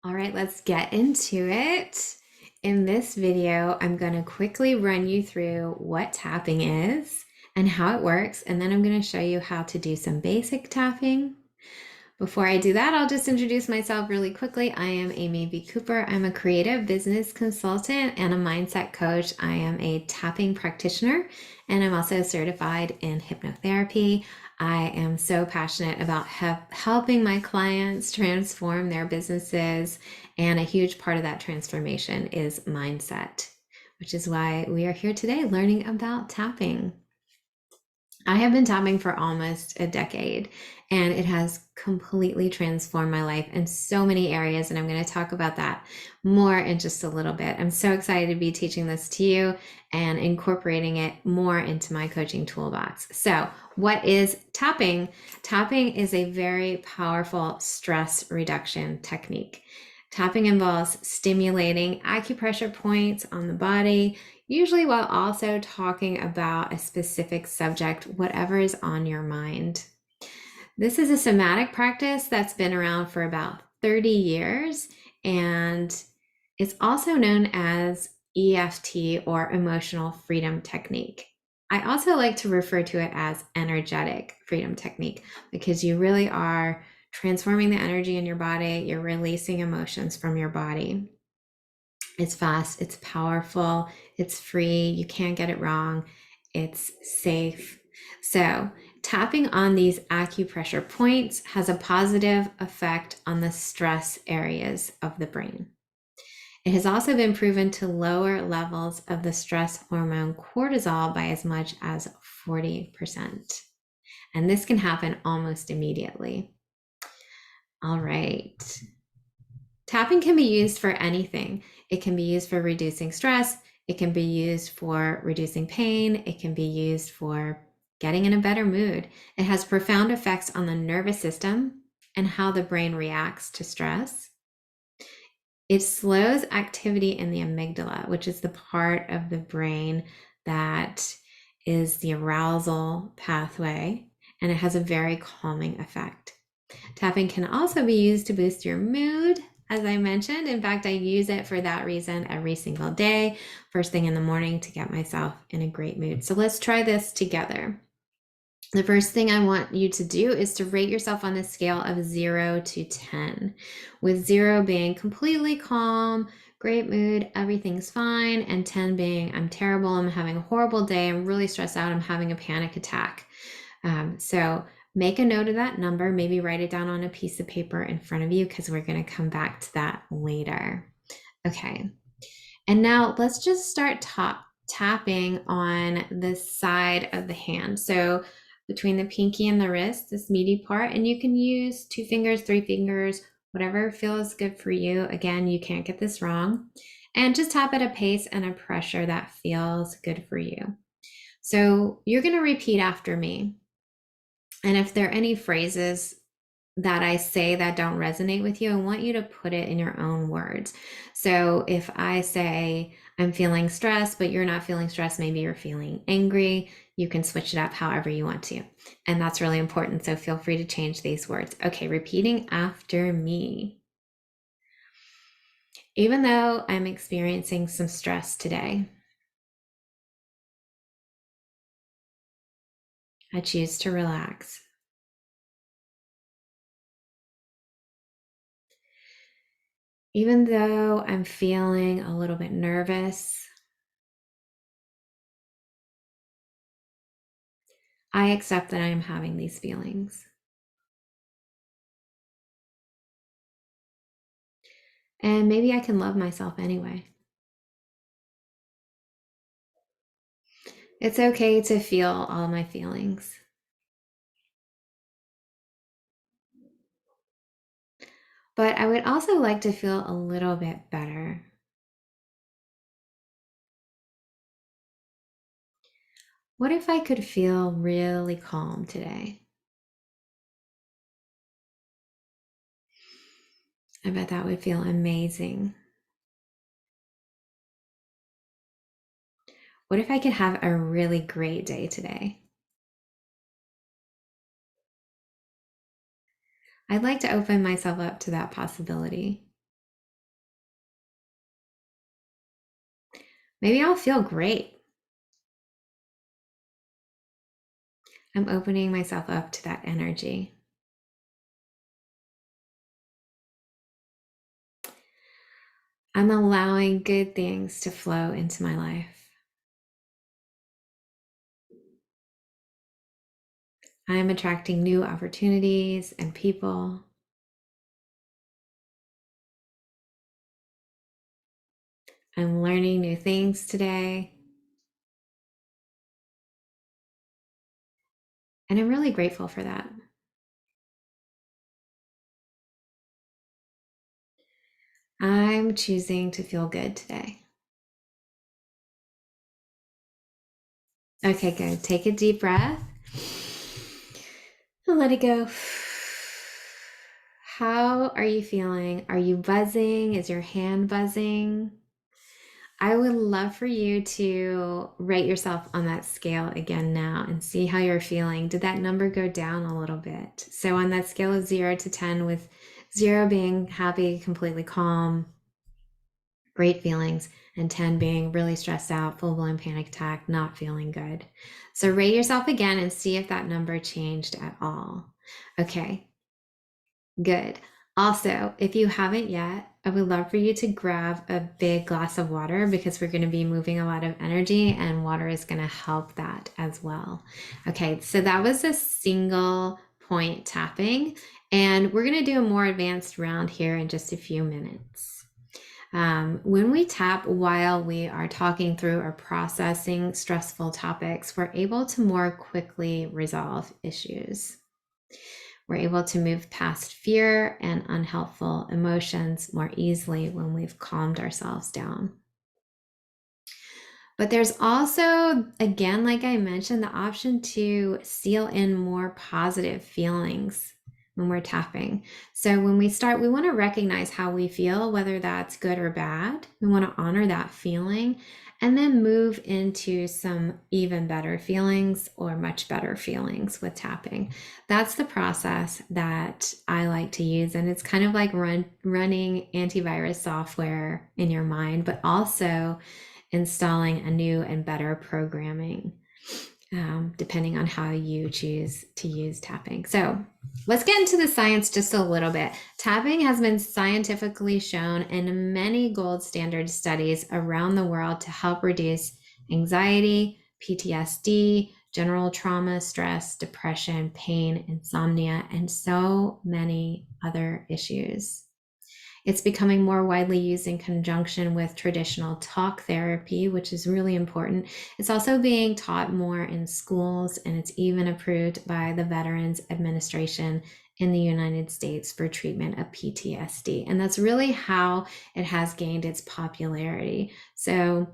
All right, let's get into it. In this video, I'm going to quickly run you through what tapping is and how it works, and then I'm going to show you how to do some basic tapping. Before I do that, I'll just introduce myself really quickly. I am Amy B. Cooper. I'm a creative business consultant and a mindset coach. I am a tapping practitioner, and I'm also certified in hypnotherapy. I am so passionate about helping my clients transform their businesses, and a huge part of that transformation is mindset, which is why we are here today learning about tapping. I have been tapping for almost a decade, and it has completely transformed my life in so many areas. And I'm going to talk about that more in just a little bit. I'm so excited to be teaching this to you and incorporating it more into my coaching toolbox. So, what is tapping? Tapping is a very powerful stress reduction technique. Tapping involves stimulating acupressure points on the body, usually while also talking about a specific subject, whatever is on your mind. This is a somatic practice that's been around for about 30 years, and it's also known as EFT, or emotional freedom technique. I also like to refer to it as energetic freedom technique because you really are transforming the energy in your body, you're releasing emotions from your body. It's fast, it's powerful, it's free, you can't get it wrong, it's safe. So, tapping on these acupressure points has a positive effect on the stress areas of the brain. It has also been proven to lower levels of the stress hormone cortisol by as much as 40%. And this can happen almost immediately. All right. Tapping can be used for anything. It can be used for reducing stress. It can be used for reducing pain. It can be used for getting in a better mood. It has profound effects on the nervous system and how the brain reacts to stress. It slows activity in the amygdala, which is the part of the brain that is the arousal pathway, and it has a very calming effect. Tapping can also be used to boost your mood, as I mentioned. In fact, I use it for that reason every single day, first thing in the morning, to get myself in a great mood. So let's try this together. The first thing I want you to do is to rate yourself on a scale of 0 to 10, with 0 being completely calm, great mood, everything's fine, and 10 being I'm terrible, I'm having a horrible day, I'm really stressed out, I'm having a panic attack. So make a note of that number, maybe write it down on a piece of paper in front of you because we're going to come back to that later. Okay, and now let's just start tapping on the side of the hand. So between the pinky and the wrist, this meaty part, and you can use 2 fingers, 3 fingers, whatever feels good for you. Again, you can't get this wrong. And just tap at a pace and a pressure that feels good for you. So you're going to repeat after me. And if there are any phrases that I say that don't resonate with you, I want you to put it in your own words. So if I say, I'm feeling stressed, but you're not feeling stressed, maybe you're feeling angry, you can switch it up however you want to. And that's really important. So feel free to change these words. Okay, repeating after me. Even though I'm experiencing some stress today, I choose to relax. Even though I'm feeling a little bit nervous, I accept that I am having these feelings. And maybe I can love myself anyway. It's okay to feel all my feelings. But I would also like to feel a little bit better. What if I could feel really calm today? I bet that would feel amazing. What if I could have a really great day today? I'd like to open myself up to that possibility. Maybe I'll feel great. I'm opening myself up to that energy. I'm allowing good things to flow into my life. I am attracting new opportunities and people. I'm learning new things today. And I'm really grateful for that. I'm choosing to feel good today. Okay, good. Take a deep breath and let it go. How are you feeling? Are you buzzing? Is your hand buzzing? I would love for you to rate yourself on that scale again now and see how you're feeling. Did that number go down a little bit? So, on that scale of 0 to 10, with 0 being happy, completely calm, great feelings, and 10 being really stressed out, full blown panic attack, not feeling good. So, rate yourself again and see if that number changed at all. Okay, good. Also, if you haven't yet, I would love for you to grab a big glass of water because we're going to be moving a lot of energy and water is going to help that as well. Okay, so that was a single point tapping, and we're going to do a more advanced round here in just a few minutes. When we tap while we are talking through or processing stressful topics, we're able to more quickly resolve issues. We're able to move past fear and unhelpful emotions more easily when we've calmed ourselves down. But there's also, again, like I mentioned, the option to seal in more positive feelings when we're tapping. So when we start, we want to recognize how we feel, whether that's good or bad. We want to honor that feeling and then move into some even better feelings or much better feelings with tapping. That's the process that I like to use. And it's kind of like running antivirus software in your mind, but also installing a new and better programming, depending on how you choose to use tapping. So let's get into the science just a little bit. Tapping has been scientifically shown in many gold standard studies around the world to help reduce anxiety, PTSD, general trauma, stress, depression, pain, insomnia, and so many other issues. It's becoming more widely used in conjunction with traditional talk therapy, which is really important. It's also being taught more in schools, and it's even approved by the Veterans Administration in the United States for treatment of PTSD. And that's really how it has gained its popularity. So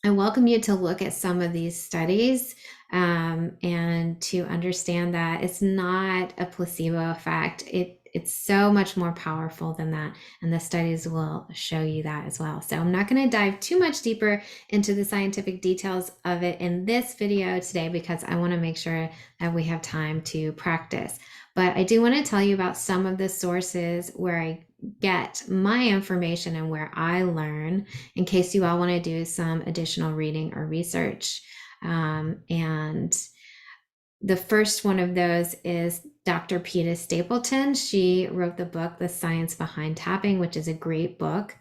I welcome you to look at some of these studies and to understand that it's not a placebo effect. It's so much more powerful than that, and the studies will show you that as well. So I'm not going to dive too much deeper into the scientific details of it in this video today because I want to make sure that we have time to practice. But I do want to tell you about some of the sources where I get my information and where I learn in case you all want to do some additional reading or research. And the first one of those is Dr. Peta Stapleton. She wrote the book, The Science Behind Tapping, which is a great book.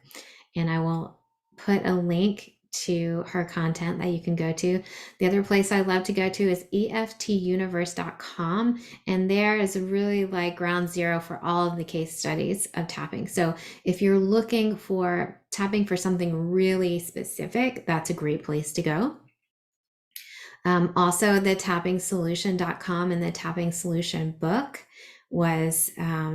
And I will put a link to her content that you can go to. The other place I love to go to is EFTuniverse.com. And there is really like ground zero for all of the case studies of tapping. So if you're looking for tapping for something really specific, that's a great place to go. Also, the tappingsolution.com and the Tapping Solution book was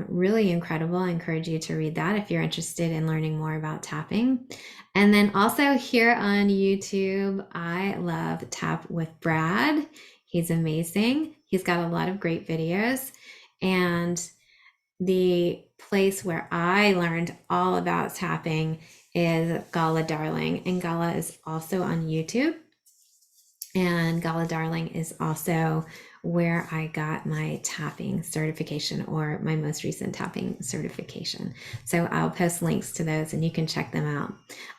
really incredible. I encourage you to read that if you're interested in learning more about tapping. And then also here on YouTube, I love Tap with Brad. He's amazing. He's got a lot of great videos. And the place where I learned all about tapping is Gala Darling, and Gala is also on YouTube. And Gala Darling is also where I got my tapping certification, or my most recent tapping certification. So I'll post links to those and you can check them out.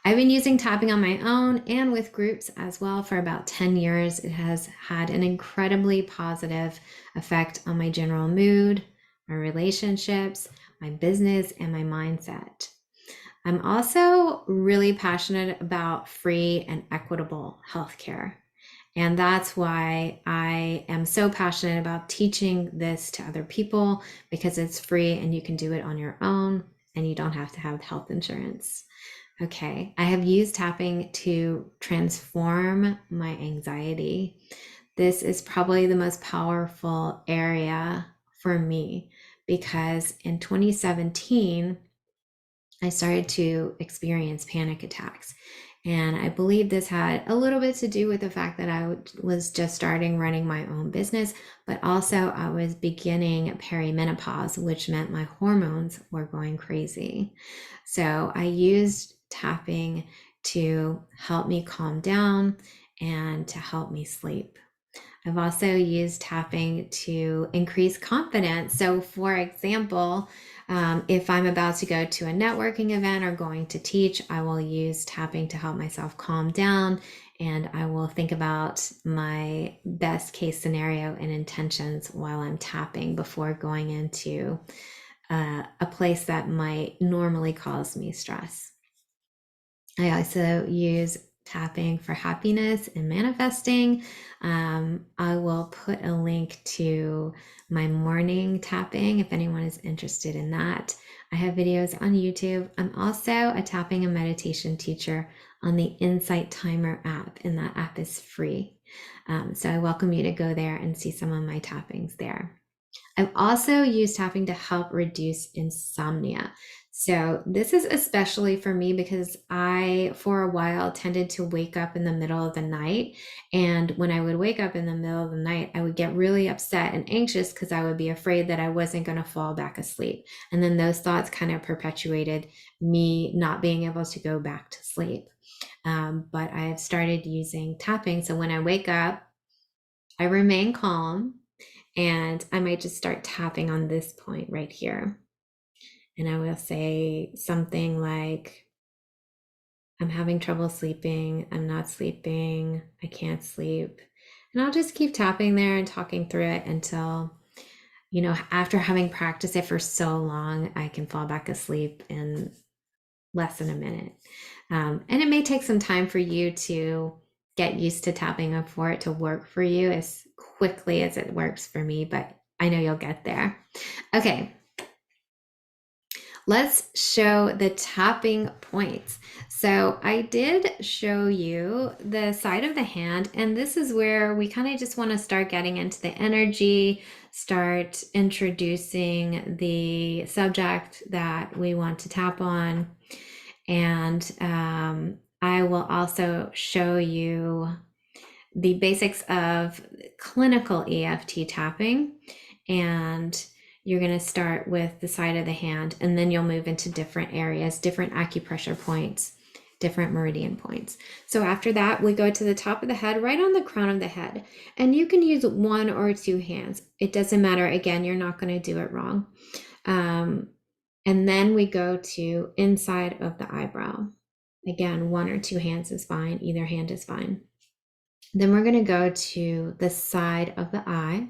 I've been using tapping on my own and with groups as well for about 10 years. It has had an incredibly positive effect on my general mood, my relationships, my business, and my mindset. I'm also really passionate about free and equitable healthcare. And that's why I am so passionate about teaching this to other people, because it's free and you can do it on your own and you don't have to have health insurance. Okay, I have used tapping to transform my anxiety. This is probably the most powerful area for me because in 2017, I started to experience panic attacks. And I believe this had a little bit to do with the fact that I was just starting running my own business, but also I was beginning perimenopause, which meant my hormones were going crazy. So I used tapping to help me calm down and to help me sleep. I've also used tapping to increase confidence. So, for example, if I'm about to go to a networking event or going to teach, I will use tapping to help myself calm down, and I will think about my best case scenario and intentions while I'm tapping before going into a place that might normally cause me stress. I also use tapping for happiness and manifesting. I will put a link to my morning tapping if anyone is interested in that. I have videos on YouTube. I'm also a tapping and meditation teacher on the Insight Timer app, and that app is free. So I welcome you to go there and see some of my tappings there. I've also used tapping to help reduce insomnia. So this is especially for me because I, for a while, tended to wake up in the middle of the night. And when I would wake up in the middle of the night, I would get really upset and anxious because I would be afraid that I wasn't going to fall back asleep. And then those thoughts kind of perpetuated me not being able to go back to sleep. But I have started using tapping. So when I wake up, I remain calm. And I might just start tapping on this point right here. And I will say something like, I'm having trouble sleeping. I'm not sleeping. I can't sleep. And I'll just keep tapping there and talking through it until, after having practiced it for so long, I can fall back asleep in less than a minute. And it may take some time for you to get used to tapping and for it to work for you as quickly as it works for me, but I know you'll get there. Okay, let's show the tapping points. So I did show you the side of the hand, and this is where we kind of just want to start getting into the energy, start introducing the subject that we want to tap on. And I will also show you the basics of clinical EFT tapping. And you're going to start with the side of the hand, and then you'll move into different areas, different acupressure points, different meridian points. So after that, we go to the top of the head, right on the crown of the head. And you can use one or two hands. It doesn't matter. Again, you're not going to do it wrong. And then we go to inside of the eyebrow. Again, one or two hands is fine. Either hand is fine. Then we're going to go to the side of the eye.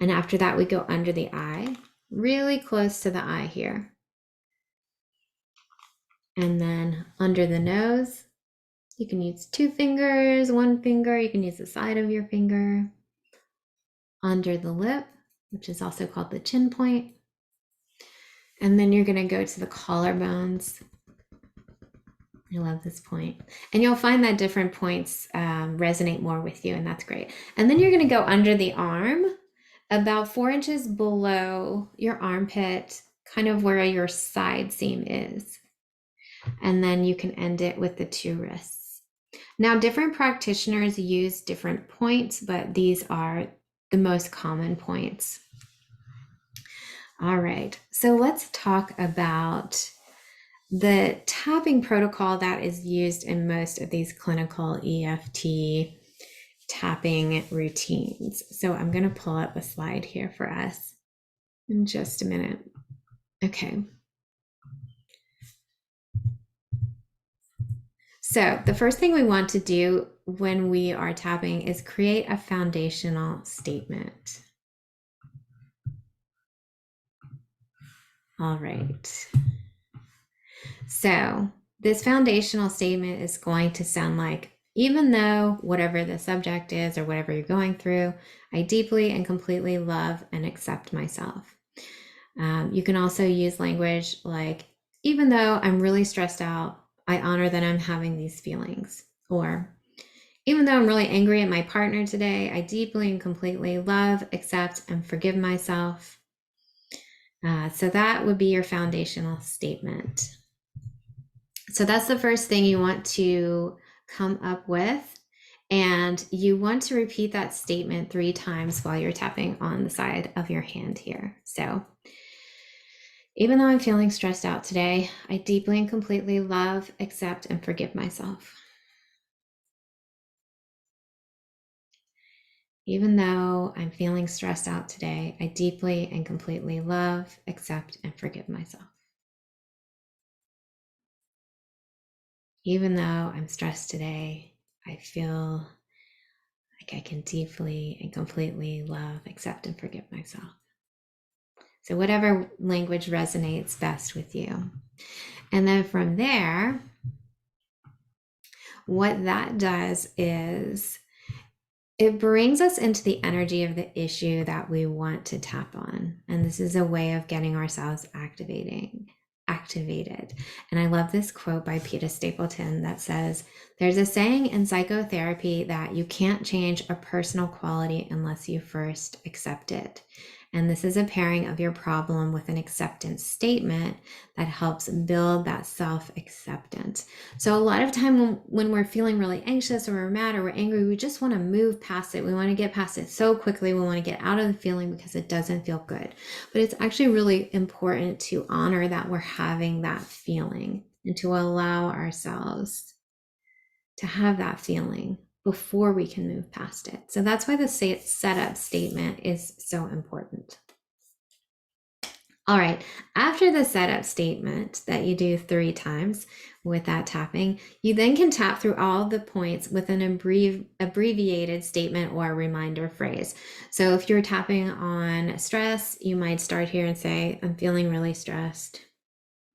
And after that, we go under the eye, really close to the eye here. And then under the nose, you can use 2 fingers, 1 finger. You can use the side of your finger. Under the lip, which is also called the chin point. And then you're going to go to the collarbones. I love this point. And you'll find that different points resonate more with you, and that's great. And then you're going to go under the arm, about 4 inches below your armpit, kind of where your side seam is. And then you can end it with the 2 wrists. Now, different practitioners use different points, but these are the most common points. All right, so let's talk about the tapping protocol that is used in most of these clinical EFT tapping routines. So I'm going to pull up a slide here for us in just a minute. Okay. So the first thing we want to do when we are tapping is create a foundational statement. All right. So this foundational statement is going to sound like, even though whatever the subject is or whatever you're going through, I deeply and completely love and accept myself. You can also use language like, even though I'm really stressed out, I honor that I'm having these feelings. Or, even though I'm really angry at my partner today, I deeply and completely love, accept, and forgive myself. So that would be your foundational statement. So that's the first thing you want to come up with. And you want to repeat that statement 3 times while you're tapping on the side of your hand here. So, even though I'm feeling stressed out today, I deeply and completely love, accept, and forgive myself. Even though I'm feeling stressed out today, I deeply and completely love, accept, and forgive myself. Even though I'm stressed today, I feel like I can deeply and completely love, accept, and forgive myself. So whatever language resonates best with you. And then from there, what that does is it brings us into the energy of the issue that we want to tap on. And this is a way of getting ourselves activated. And I love this quote by Peter Stapleton that says, there's a saying in psychotherapy that you can't change a personal quality unless you first accept it. And this is a pairing of your problem with an acceptance statement that helps build that self-acceptance. So a lot of time when we're feeling really anxious or we're mad or we're angry, we just want to move past it. We want to get past it so quickly. We want to get out of the feeling because it doesn't feel good. But it's actually really important to honor that we're having that feeling and to allow ourselves to have that feeling before we can move past it. So that's why the setup statement is so important. All right, after the setup statement that you do 3 times with that tapping, you then can tap through all the points with an abbreviated statement or a reminder phrase. So if you're tapping on stress, you might start here and say, I'm feeling really stressed.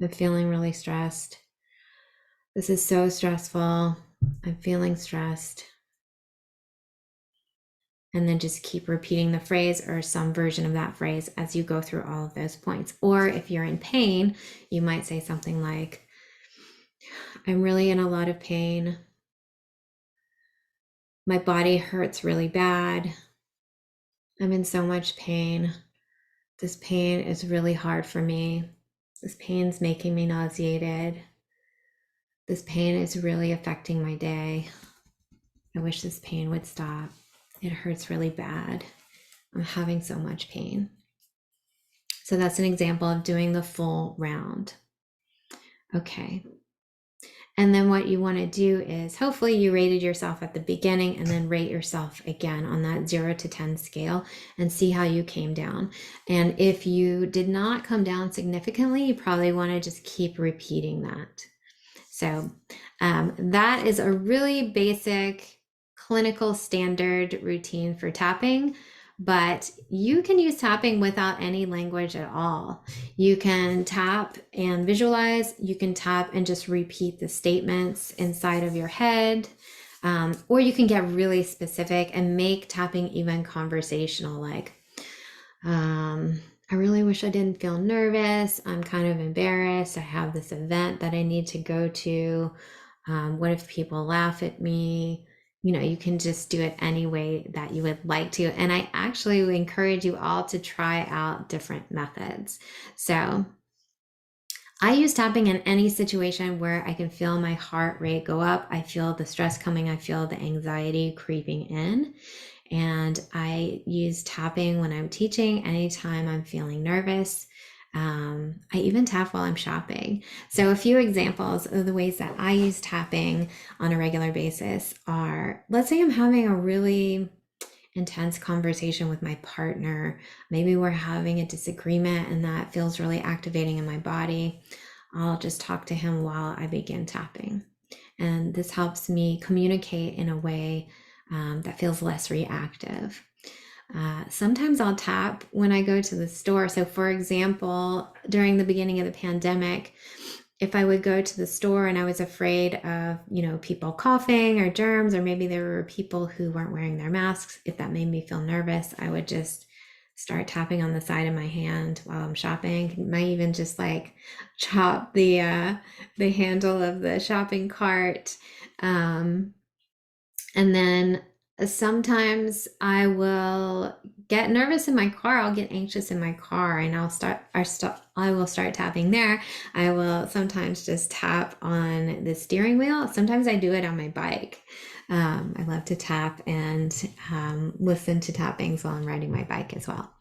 I'm feeling really stressed. This is so stressful. I'm feeling stressed. And then just keep repeating the phrase or some version of that phrase as you go through all of those points. Or if you're in pain, you might say something like, I'm really in a lot of pain. My body hurts really bad. I'm in so much pain. This pain is really hard for me. This pain's making me nauseated. This pain is really affecting my day. I wish this pain would stop. It hurts really bad. I'm having so much pain. So that's an example of doing the full round. Okay. And then what you want to do is, hopefully you rated yourself at the beginning and then rate yourself again on that 0 to 10 scale and see how you came down. And if you did not come down significantly, you probably want to just keep repeating that. So that is a really basic clinical standard routine for tapping, but you can use tapping without any language at all. You can tap and visualize, you can tap and just repeat the statements inside of your head, or you can get really specific and make tapping even conversational, like, I really wish I didn't feel nervous. I'm kind of embarrassed. I have this event that I need to go to. What if people laugh at me? You know, you can just do it any way that you would like to. And I actually would encourage you all to try out different methods. So I use tapping in any situation where I can feel my heart rate go up. I feel the stress coming. I feel the anxiety creeping in. And I use tapping when I'm teaching anytime I'm feeling nervous. I even tap while I'm shopping. So a few examples of the ways that I use tapping on a regular basis are, let's say I'm having a really intense conversation with my partner. Maybe we're having a disagreement and that feels really activating in my body. I'll just talk to him while I begin tapping. And this helps me communicate in a way that feels less reactive. Sometimes I'll tap when I go to the store. So, for example, during the beginning of the pandemic, if I would go to the store and I was afraid of, people coughing or germs, or maybe there were people who weren't wearing their masks, if that made me feel nervous, I would just start tapping on the side of my hand while I'm shopping. Might even just like chop the handle of the shopping cart. And then sometimes I will get nervous in my car. I'll get anxious in my car, and I will start tapping there. I will sometimes just tap on the steering wheel. Sometimes I do it on my bike. I love to tap and listen to tappings while I'm riding my bike as well.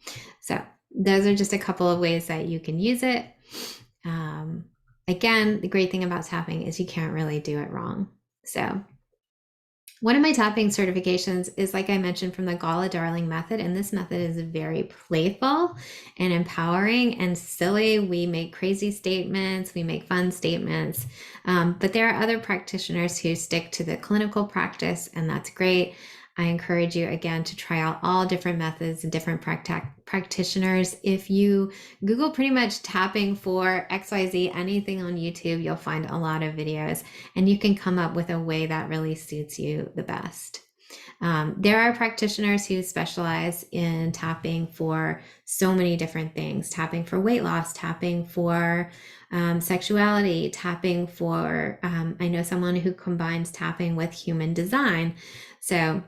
So those are just a couple of ways that you can use it. Again, the great thing about tapping is you can't really do it wrong. So one of my tapping certifications is, like I mentioned, from the Gala Darling method. And this method is very playful and empowering and silly. We make crazy statements, we make fun statements. But there are other practitioners who stick to the clinical practice, and that's great. I encourage you again to try out all different methods and different practitioners. If you Google pretty much tapping for XYZ, anything on YouTube, you'll find a lot of videos, and you can come up with a way that really suits you the best. There are practitioners who specialize in tapping for so many different things: tapping for weight loss, tapping for sexuality, tapping for, I know someone who combines tapping with human design. So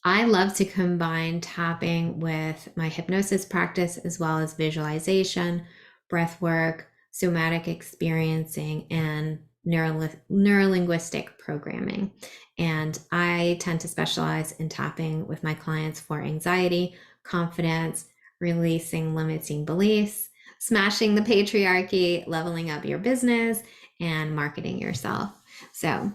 I love to combine tapping with my hypnosis practice, as well as visualization, breath work, somatic experiencing, and neurolinguistic programming. And I tend to specialize in tapping with my clients for anxiety, confidence, releasing limiting beliefs, smashing the patriarchy, leveling up your business, and marketing yourself. So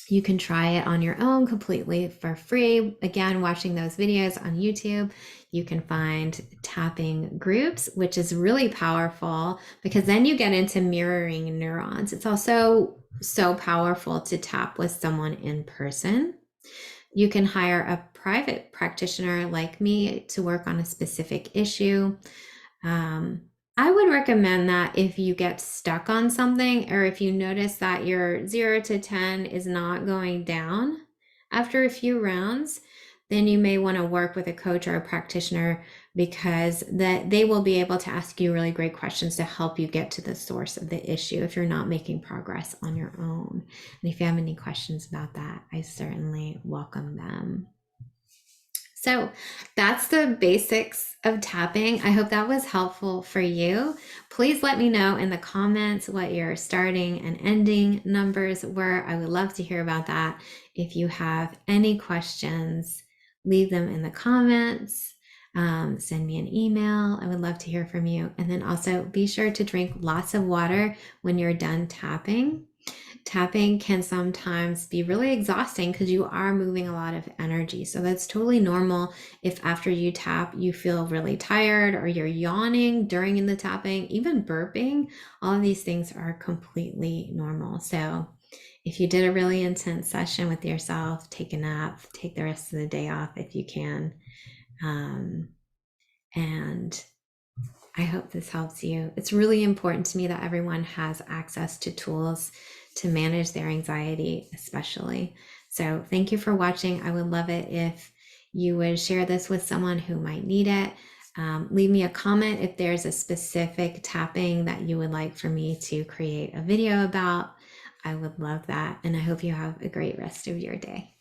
you can try it on your own completely for free. Again, watching those videos on YouTube, you can find tapping groups, which is really powerful because then you get into mirroring neurons. It's also so powerful to tap with someone in person. You can hire a private practitioner like me to work on a specific issue. I would recommend that if you get stuck on something, or if you notice that your 0 to 10 is not going down after a few rounds, then you may want to work with a coach or a practitioner, because they will be able to ask you really great questions to help you get to the source of the issue if you're not making progress on your own. And if you have any questions about that, I certainly welcome them. So that's the basics of tapping. I hope that was helpful for you. Please let me know in the comments what your starting and ending numbers were. I would love to hear about that. If you have any questions, leave them in the comments. Send me an email. I would love to hear from you. And then also be sure to drink lots of water when you're done tapping. Tapping can sometimes be really exhausting because you are moving a lot of energy. So that's totally normal if after you tap, you feel really tired, or you're yawning during the tapping, even burping. All of these things are completely normal. So if you did a really intense session with yourself, take a nap, take the rest of the day off if you can. And I hope this helps you. It's really important to me that everyone has access to tools to manage their anxiety, especially. So thank you for watching. I would love it if you would share this with someone who might need it. Leave me a comment if there's a specific tapping that you would like for me to create a video about. I would love that. And I hope you have a great rest of your day.